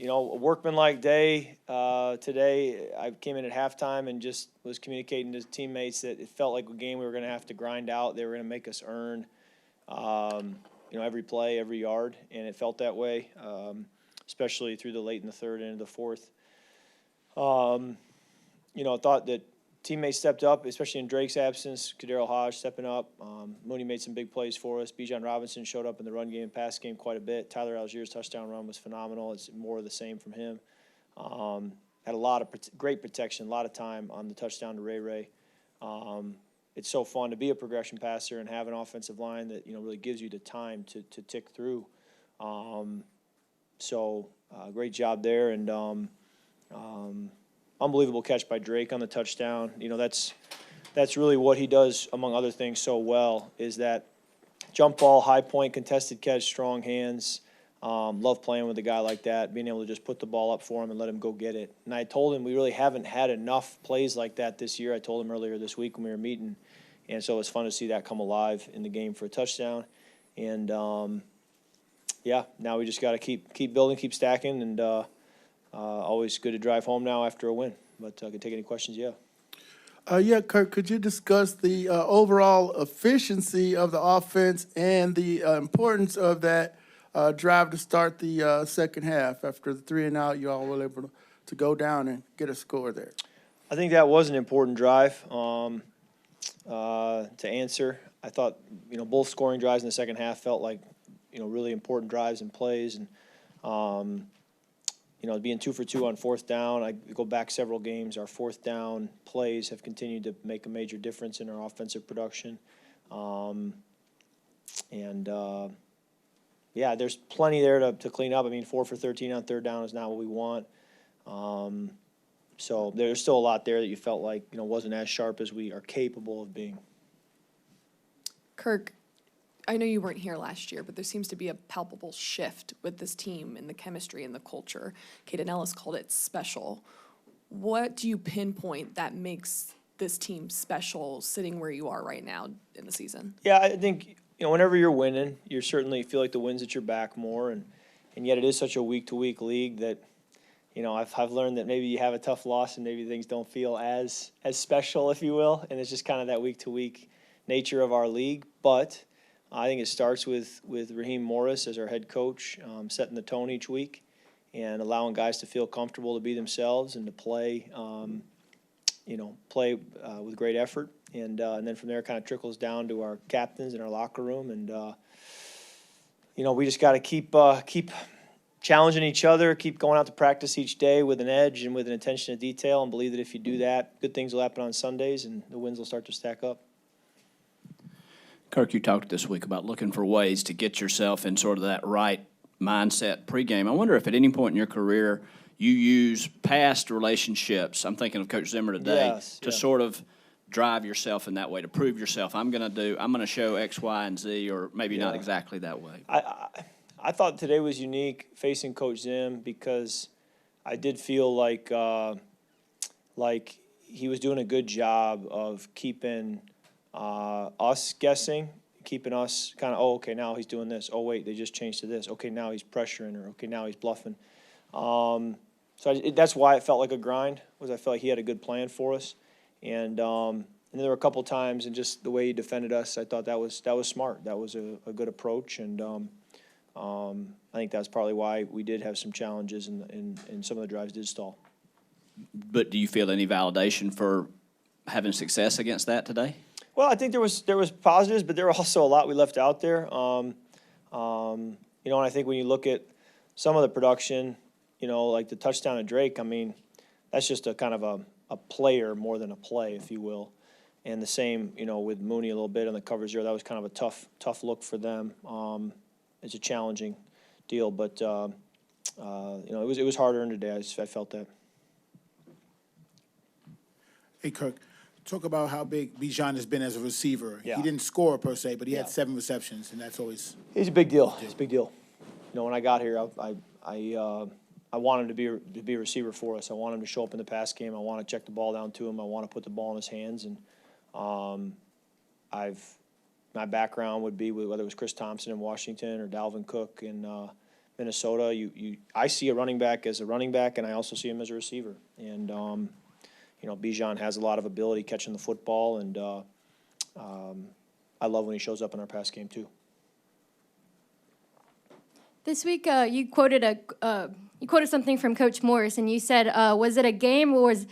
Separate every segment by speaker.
Speaker 1: a workmanlike day today. I came in at halftime and just was communicating to teammates that it felt like a game we were going to have to grind out. They were going to make us earn, every play, every yard, and it felt that way, especially through the late in the third and into the fourth. I thought that teammates stepped up, especially in Drake's absence. Kadarius Hodge stepping up. Mooney made some big plays for us. Bijan Robinson showed up in the run game, pass game quite a bit. Tyler Allgeier's touchdown run was phenomenal. It's more of the same from him. Had a lot of great protection, a lot of time on the touchdown to Ray. It's so fun to be a progression passer and have an offensive line that really gives you the time to tick through. Great job there, and unbelievable catch by Drake on the touchdown. That's really what he does, among other things, so well, is that jump ball, high point, contested catch, strong hands. Love playing with a guy like that, being able to just put the ball up for him and let him go get it. And I told him we really haven't had enough plays like that this year. I told him earlier this week when we were meeting. And so it's fun to see that come alive in the game for a touchdown. And, now we just got to keep building, keep stacking, and always good to drive home now after a win. But I can take any questions you have.
Speaker 2: Kirk, could you discuss the overall efficiency of the offense and the importance of that drive to start the second half? After the 3-and-out, you all were able to go down and get a score there.
Speaker 1: I think that was an important drive to answer. I thought, both scoring drives in the second half felt like, really important drives and plays. And, being 2 for 2 on fourth down, I go back several games. Our fourth down plays have continued to make a major difference in our offensive production. There's plenty there to clean up. 4 for 13 on third down is not what we want. So there's still a lot there that you felt like, wasn't as sharp as we are capable of being.
Speaker 3: Kirk, I know you weren't here last year, but there seems to be a palpable shift with this team in the chemistry and the culture. Kaden Ellis called it special. What do you pinpoint that makes this team special sitting where you are right now in the season?
Speaker 1: Yeah, I think, whenever you're winning, you certainly feel like the wind's at your back more. And yet it is such a week-to-week league that, I've learned that maybe you have a tough loss and maybe things don't feel as special, if you will. And it's just kind of that week-to-week nature of our league. But I think it starts with Raheem Morris as our head coach, setting the tone each week and allowing guys to feel comfortable to be themselves and to play, with great effort. And then from there it kind of trickles down to our captains and our locker room. And, we just got to keep challenging each other, keep going out to practice each day with an edge and with an attention to detail, and believe that if you do that, good things will happen on Sundays and the wins will start to stack up.
Speaker 4: Kirk, you talked this week about looking for ways to get yourself in sort of that right mindset pregame. I wonder if at any point in your career you use past relationships, I'm thinking of Coach Zimmer today, sort of drive yourself in that way, to prove yourself. I'm going to show X, Y, and Z, or maybe not exactly that way.
Speaker 1: I thought today was unique facing Coach Zim because I did feel like he was doing a good job of keeping us guessing, keeping us kind of, okay, now he's doing this. Oh, wait, they just changed to this. Okay, now he's pressuring her. Okay, now he's bluffing. That's why it felt like a grind, was I felt like he had a good plan for us. And there were a couple times, and just the way he defended us, I thought that was smart. That was a good approach, and I think that's probably why we did have some challenges and some of the drives did stall.
Speaker 4: But do you feel any validation for having success against that today?
Speaker 1: Well, I think there was positives, but there were also a lot we left out there. And I think when you look at some of the production, like the touchdown to Drake, that's just a kind of a player more than a play, if you will. And the same, with Mooney a little bit on the cover zero. That was kind of a tough look for them. It's a challenging deal, but it was hard earned today. I felt that.
Speaker 5: Hey, Kirk, talk about how big Bijan has been as a receiver.
Speaker 1: Yeah.
Speaker 5: He didn't score per se, but he had 7 receptions, and that's always.
Speaker 1: He's a big deal. It's a big deal. When I got here, I want him to be a receiver for us. I want him to show up in the pass game. I want to check the ball down to him. I want to put the ball in his hands. And my background would be with whether it was Chris Thompson in Washington or Dalvin Cook in Minnesota, I see a running back as a running back, and I also see him as a receiver. And Bijan has a lot of ability catching the football, and I love when he shows up in our pass game too.
Speaker 6: This week, you quoted something from Coach Morris, and you said, "Was it a game, or was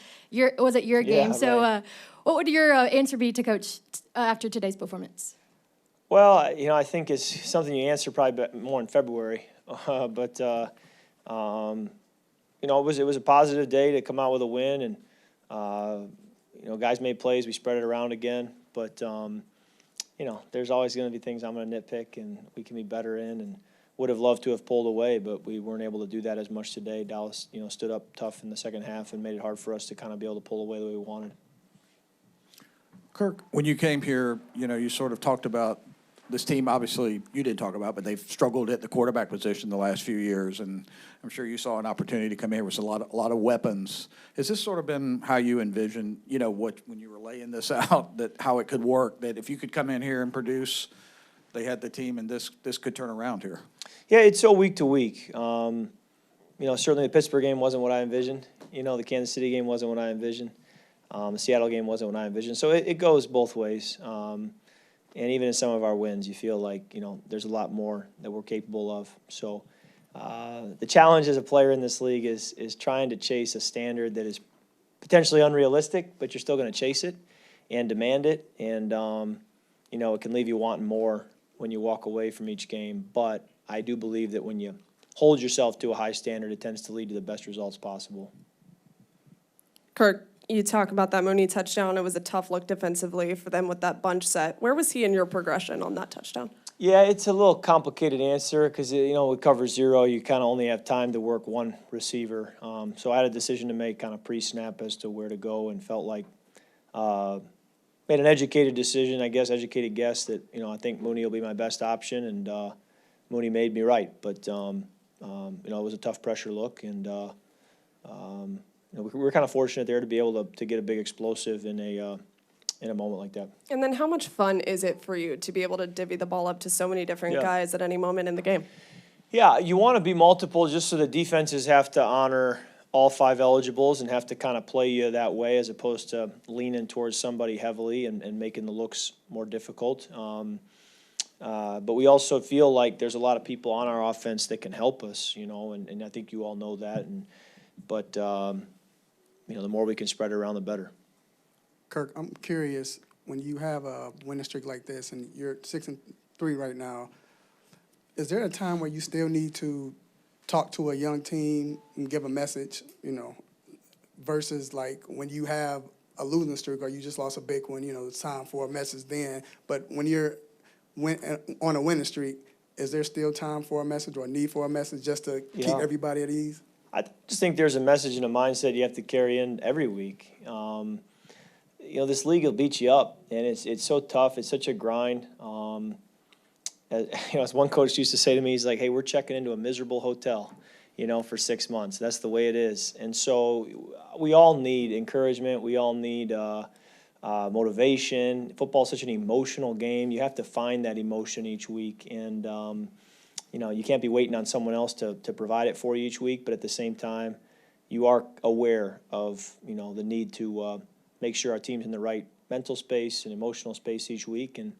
Speaker 6: it your game?"
Speaker 1: Yeah,
Speaker 6: So,
Speaker 1: right.
Speaker 6: what would your answer be to Coach after today's performance?
Speaker 1: Well, I think it's something you answer probably more in February, but it was a positive day to come out with a win, and guys made plays. We spread it around again, but there's always going to be things I'm going to nitpick, and we can be better in. And would have loved to have pulled away, but we weren't able to do that as much today. Dallas, stood up tough in the second half and made it hard for us to kind of be able to pull away the way we wanted.
Speaker 7: Kirk, when you came here, you sort of talked about this team. Obviously, you didn't talk about, but they've struggled at the quarterback position the last few years, and I'm sure you saw an opportunity to come here with a lot of weapons. Has this sort of been how you envisioned, when you were laying this out, that how it could work, that if you could come in here and produce, they had the team, and this could turn around here?
Speaker 1: Yeah, it's so week to week. Certainly the Pittsburgh game wasn't what I envisioned. The Kansas City game wasn't what I envisioned. The Seattle game wasn't what I envisioned. So it goes both ways. And even in some of our wins, you feel like, there's a lot more that we're capable of. So the challenge as a player in this league is trying to chase a standard that is potentially unrealistic, but you're still going to chase it and demand it. And, it can leave you wanting more when you walk away from each game. But I do believe that when you hold yourself to a high standard, it tends to lead to the best results possible.
Speaker 8: Kirk, you talk about that Mooney touchdown. It was a tough look defensively for them with that bunch set. Where was he in your progression on that touchdown?
Speaker 1: Yeah, it's a little complicated answer because, with cover zero, you kind of only have time to work one receiver. So I had a decision to make kind of pre-snap as to where to go, and felt like made an educated decision, educated guess that, I think Mooney will be my best option, and Mooney made me right. But, it was a tough pressure look, and, we were kind of fortunate there to be able to get a big explosive in a moment like that.
Speaker 8: And then how much fun is it for you to be able to divvy the ball up to so many different guys at any moment in the game?
Speaker 1: Yeah, you want to be multiple just so the defenses have to honor all five eligibles and have to kind of play you that way, as opposed to leaning towards somebody heavily and making the looks more difficult. But we also feel like there's a lot of people on our offense that can help us, and I think you all know that. But the more we can spread it around, the better.
Speaker 9: Kirk, I'm curious, when you have a winning streak like this and you're 6-3 right now, is there a time where you still need to talk to a young team and give a message, versus like when you have a losing streak or you just lost a big one, it's time for a message then. But when you're on a winning streak, is there still time for a message or a need for a message just to keep everybody at ease?
Speaker 1: I just think there's a message and a mindset you have to carry in every week. This league will beat you up, and it's so tough. It's such a grind. As one coach used to say to me, he's like, "Hey, we're checking into a miserable hotel, for 6 months. That's the way it is." And so we all need encouragement. We all need motivation. Football is such an emotional game. You have to find that emotion each week, and you can't be waiting on someone else to provide it for you each week. But at the same time, you are aware of the need to make sure our team's in the right mental space and emotional space each week. And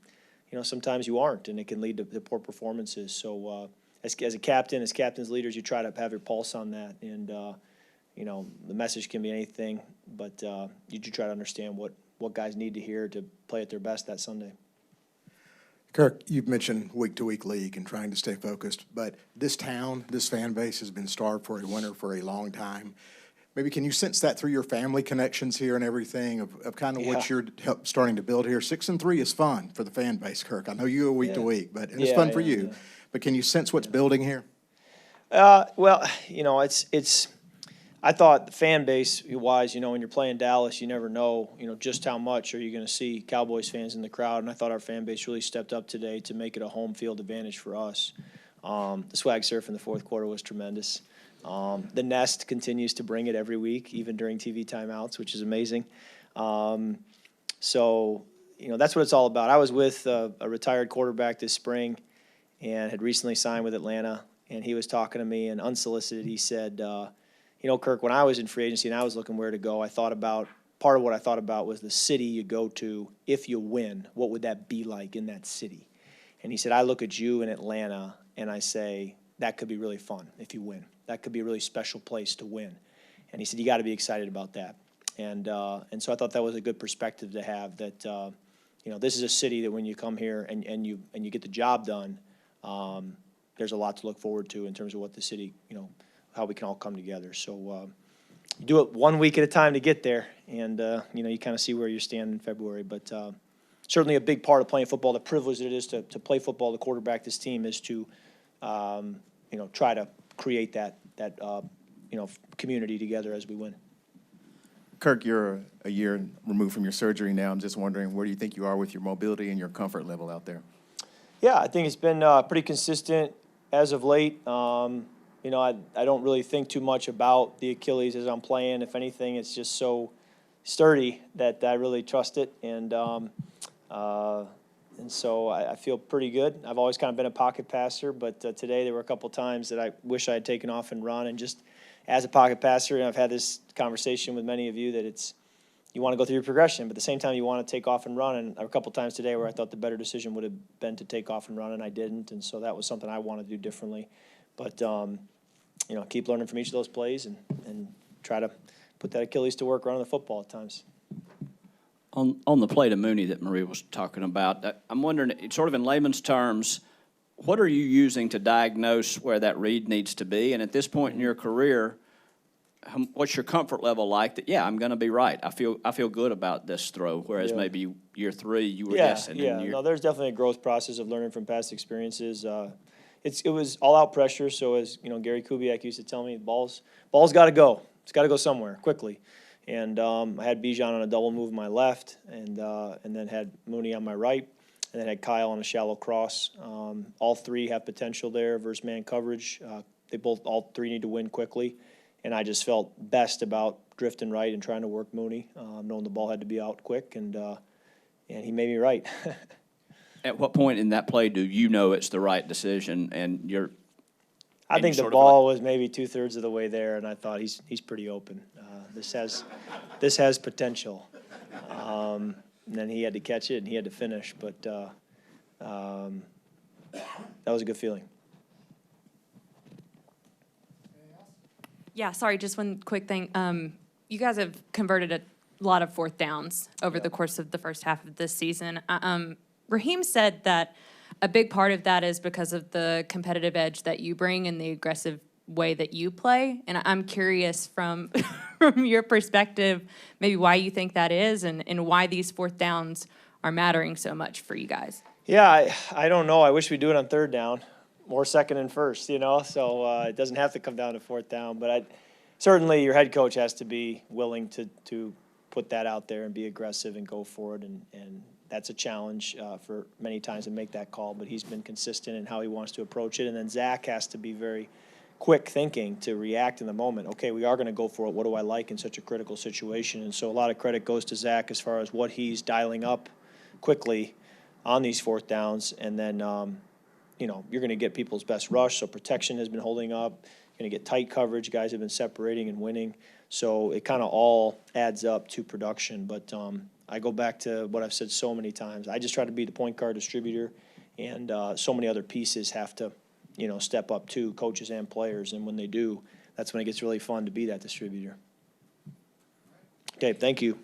Speaker 1: sometimes you aren't, and it can lead to poor performances. So as a captain, as captain's leaders, you try to have your pulse on that. And the message can be anything, but you do try to understand what guys need to hear to play at their best that Sunday.
Speaker 10: Kirk, you've mentioned week-to-week league and trying to stay focused, but this town, this fan base has been starved for a winner for a long time. Maybe can you sense that through your family connections here and everything of kind of what you're starting to build here? 6-3 is fun for the fan base, Kirk. I know you go week to week, but it's fun for you. Yeah. But can you sense what's building here?
Speaker 1: Well, it's. I thought the fan base wise, when you're playing Dallas, you never know, just how much are you going to see Cowboys fans in the crowd. And I thought our fan base really stepped up today to make it a home field advantage for us. The swag surf in the fourth quarter was tremendous. The Nest continues to bring it every week, even during TV timeouts, which is amazing. So, that's what it's all about. I was with a retired quarterback this spring and had recently signed with Atlanta. and he was talking to me, and unsolicited, he said, you know, Kirk, when I was in free agency and I was looking where to go, part of what I thought about was the city you go to if you win. What would that be like in that city? And he said, I look at you in Atlanta and I say, that could be really fun if you win. That could be a really special place to win. And he said, you got to be excited about that. And so I thought that was a good perspective to have, that, you know, this is a city that when you come here and you get the job done, there's a lot to look forward to in terms of what the city, you know, how we can all come together. So you do it 1 week at a time to get there, and, you know, you kind of see where you stand in February. But certainly a big part of playing football, the privilege that it is to play football, to quarterback this team, is to, you know, try to create that you know, community together as we win.
Speaker 11: Kirk, you're a year removed from your surgery now. I'm just wondering, where do you think you are with your mobility and your comfort level out there?
Speaker 1: Yeah, I think it's been pretty consistent as of late. You know, I don't really think too much about the Achilles as I'm playing. If anything, it's just so sturdy that I really trust it. And so I feel pretty good. I've always kind of been a pocket passer, but today there were a couple times that I wish I had taken off and run. And just as a pocket passer, and I've had this conversation with many of you, that it's, you want to go through your progression, but at the same time you want to take off and run. And a couple times today where I thought the better decision would have been to take off and run, and I didn't. And so that was something I wanted to do differently. But, you know, keep learning from each of those plays and try to put that Achilles to work running the football at times.
Speaker 4: On the play to Mooney that Marie was talking about, I'm wondering, sort of in layman's terms, what are you using to diagnose where that read needs to be? And at this point in your career, what's your comfort level like that, yeah, I'm going to be right. I feel good about this throw, whereas maybe year 3 you were guessing.
Speaker 1: Yeah, no, there's definitely a growth process of learning from past experiences. It was all-out pressure, so as, you know, Gary Kubiak used to tell me, ball's got to go. It's got to go somewhere quickly. And I had Bijan on a double move on my left, and then had Mooney on my right, and then had Kyle on a shallow cross. All three have potential there versus man coverage. All three need to win quickly, and I just felt best about drifting right and trying to work Mooney, knowing the ball had to be out quick, and he made me right.
Speaker 4: At what point in that play do you know it's the right decision, and you're?
Speaker 1: I think the ball was maybe 2/3 of the way there, and I thought he's pretty open. This has potential. And then he had to catch it and he had to finish, but that was a good feeling.
Speaker 12: Yeah, sorry, just one quick thing. You guys have converted a lot of fourth downs over the course of the first half of this season. Raheem said that a big part of that is because of the competitive edge that you bring and the aggressive way that you play. And I'm curious from your perspective, maybe why you think that is, and why these fourth downs are mattering so much for you guys.
Speaker 1: Yeah, I don't know. I wish we'd do it on third down or second and first, you know, so it doesn't have to come down to fourth down. But certainly your head coach has to be willing to put that out there and be aggressive and go for it. And that's a challenge for many times to make that call. But he's been consistent in how he wants to approach it. And then Zach has to be very quick thinking to react in the moment. Okay, we are going to go for it. What do I like in such a critical situation? And so a lot of credit goes to Zach as far as what he's dialing up quickly on these fourth downs. And then, you know, you're going to get people's best rush. So protection has been holding up. You're going to get tight coverage. Guys have been separating and winning. So it kind of all adds up to production. But I go back to what I've said so many times. I just try to be the point guard distributor, and so many other pieces have to, you know, step up too, coaches and players. And when they do, that's when it gets really fun to be that distributor. Okay, thank you.